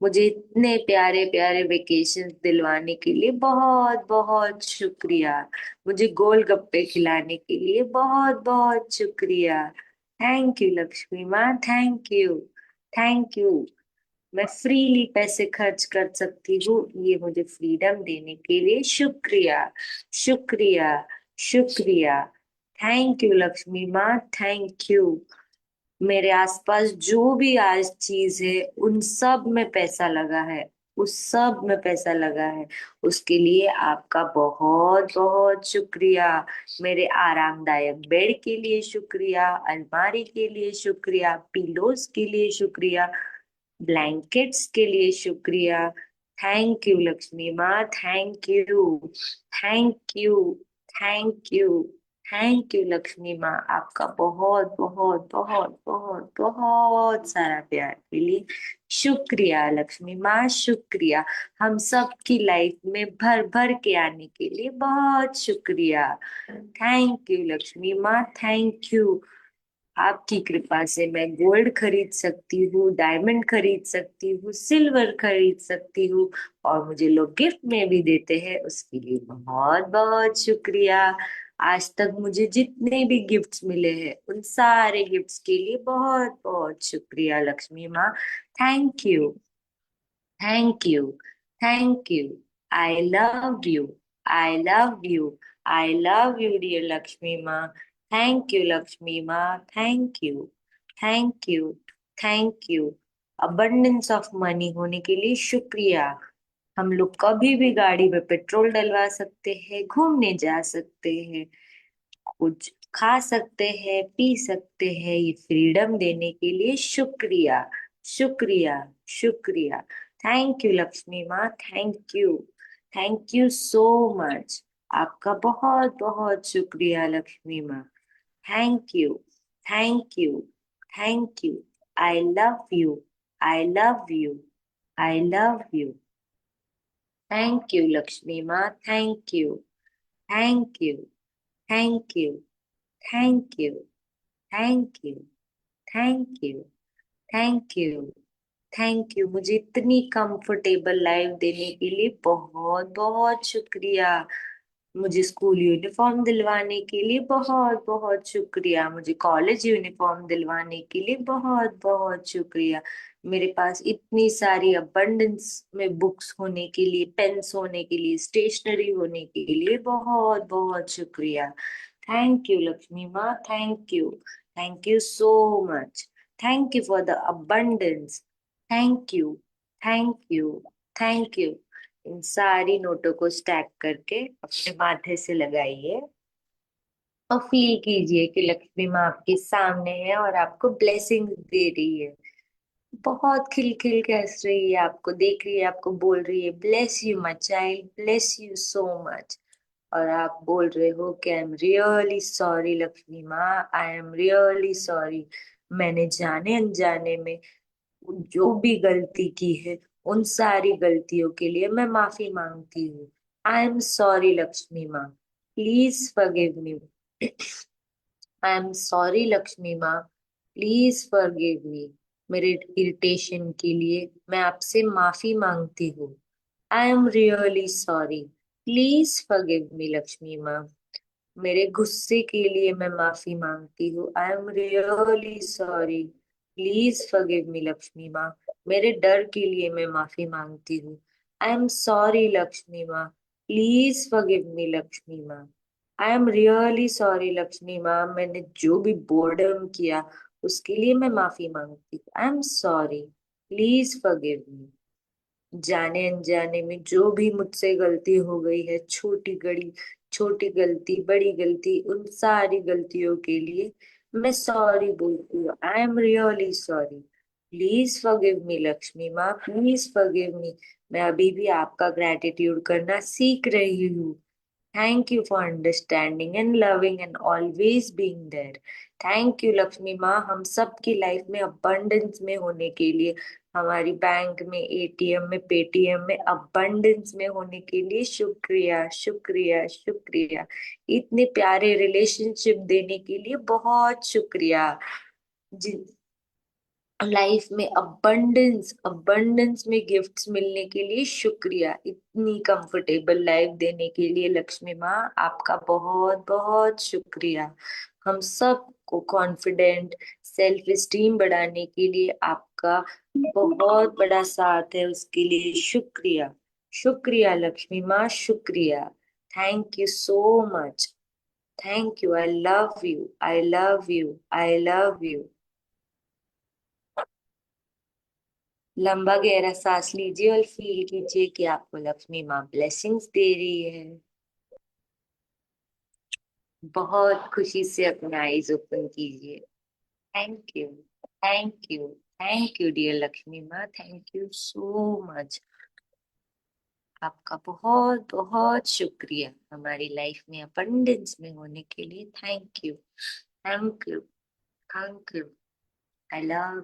मुझे इतने प्यारे प्यारे vacation दिलवाने के लिए बहुत बहुत शुक्रिया। मुझे गोलगप्पे खिलाने के लिए बहुत बहुत शुक्रिया। थैंक यू लक्ष्मी माँ, थैंक यू, थैंक यू। मैं फ्रीली पैसे खर्च कर सकती हूँ, ये मुझे फ्रीडम देने के लिए शुक्रिया, शुक्रिया, शुक्रिया। थैंक यू लक्ष्मी माँ, थैंक यू। मेरे आसपास जो भी आज चीज है उन सब में पैसा लगा है, उस सब में पैसा लगा है, उसके लिए आपका बहुत बहुत शुक्रिया। मेरे आरामदायक बेड के लिए शुक्रिया, अलमारी के लिए शुक्रिया, पिलोज के लिए शुक्रिया, ब्लैंकेट्स के लिए शुक्रिया। थैंक यू लक्ष्मी माँ, thank you, thank you, thank you, thank you Lakshmi माँ। आपका बहुत बहुत बहुत बहुत बहुत सारा प्यार के लिए शुक्रिया लक्ष्मी माँ, शुक्रिया। हम सबकी लाइफ में भर भर के आने के लिए बहुत शुक्रिया। थैंक यू लक्ष्मी माँ, थैंक यू। आपकी कृपा से मैं गोल्ड खरीद सकती हूँ, डायमंड खरीद सकती हूँ, सिल्वर खरीद सकती हूँ, और मुझे लोग गिफ्ट में भी देते हैं, उसके लिए बहुत बहुत शुक्रिया। आज तक मुझे जितने भी गिफ्ट्स मिले हैं उन सारे गिफ्ट्स के लिए बहुत बहुत शुक्रिया लक्ष्मी माँ, thank you, thank you, thank you. I love you, I love you, I love you dear Lakshmi माँ। थैंक यू लक्ष्मी माँ, thank you, thank you, thank you. Abundance of money होने के लिए शुक्रिया। हम लोग कभी भी गाड़ी में पेट्रोल डलवा सकते हैं, घूमने जा सकते हैं, कुछ खा सकते हैं, पी सकते हैं, ये फ्रीडम देने के लिए शुक्रिया, शुक्रिया, शुक्रिया। थैंक यू लक्ष्मी माँ, थैंक यू सो मच। आपका बहुत बहुत शुक्रिया लक्ष्मी माँ, thank you, thank you, thank you. I love you, I love you. I love you. Thank you, Lakshmi Ma. Thank you. Thank you. Thank you. Thank you. Thank you. Thank you. Thank you. Thank you. मुझे इतनी comfortable life देने के लिए बहुत बहुत शुक्रिया. मुझे school uniform दिलवाने के लिए बहुत बहुत शुक्रिया. मुझे कॉलेज यूनिफॉर्म दिलवाने के लिए बहुत बहुत शुक्रिया. मेरे पास इतनी सारी अबंडेंस में बुक्स होने के लिए, पेन्स होने के लिए, स्टेशनरी होने के लिए बहुत बहुत शुक्रिया. थैंक यू लक्ष्मी माँ. Thank you. Thank you so much. Thank you for the abundance. Thank you. Thank you. Thank you. इन सारी नोटों को स्टैक करके अपने माथे से लगाइए और फील कीजिए कि लक्ष्मी माँ आपके सामने है और आपको ब्लेसिंग दे रही है. बहुत खिल खिल के हंस रही है, आपको देख रही है, आपको बोल रही है bless you my child, bless you so much. और आप बोल रहे हो कि I am really sorry Lakshmi माँ, आई एम रियली सॉरी. मैंने जाने अनजाने में जो भी गलती की है उन सारी गलतियों के लिए मैं माफी मांगती हूँ. आई एम सॉरी लक्ष्मी माँ, please forgive me. I am sorry Lakshmi माँ, प्लीज फॉरगिव मी. मेरे इरिटेशन के लिए मैं आपसे माफी मांगती हूँ. I am really sorry, please forgive me Lakshmi माँ. मेरे गुस्से के लिए मैं माफी मांगती हूँ. I am really sorry, please forgive me Lakshmi माँ. मेरे डर के लिए मैं माफी मांगती हूँ. आई एम सॉरी लक्ष्मी माँ, प्लीज फॉरगिव मी लक्ष्मी माँ. I am really sorry Lakshmi माँ. मैंने जो भी बोर्डम किया उसके लिए मैं माफी मांगती हूँ. I am sorry, please forgive me. जाने अनजाने में जो भी मुझसे गलती हो गई है, छोटी गलती, बड़ी गलती, उन सारी गलतियों के लिए मैं सॉरी बोलती हूँ. I am really sorry, please forgive me Lakshmi माँ, प्लीज फॉरगिव मी. मैं अभी भी आपका ग्रैटिट्यूड करना सीख रही हूँ. Thank you for understanding and loving and always being there. Thank you Lakshmi माँ. हम सब की लाइफ में अबंडेंस में होने के लिए, हमारी बैंक में, एटीएम में, पेटीएम में अबंडेंस में होने के लिए शुक्रिया, शुक्रिया, शुक्रिया. इतने प्यारे रिलेशनशिप देने के लिए बहुत शुक्रिया. लाइफ में अबंडेंस में गिफ्ट्स मिलने के लिए शुक्रिया. इतनी कंफर्टेबल लाइफ देने के लिए लक्ष्मी माँ आपका बहुत बहुत शुक्रिया. हम सबको कॉन्फिडेंट, सेल्फ एस्टीम बढ़ाने के लिए आपका बहुत बड़ा साथ है, उसके लिए शुक्रिया. शुक्रिया लक्ष्मी माँ, शुक्रिया. Thank you so much. Thank you. I love you, I love you, I love you. लंबा गहरा सांस लीजिए और फील कीजिए कि आपको लक्ष्मी माँ ब्लेसिंग्स दे रही है. बहुत खुशी से अपने आईज ओपन कीजिए. Thank you. Thank you. Thank you dear Lakshmi माँ. Thank you so much. आपका बहुत बहुत शुक्रिया हमारी लाइफ में अबंडेंस में होने के लिए. Thank you. Thank you. Thank you. I love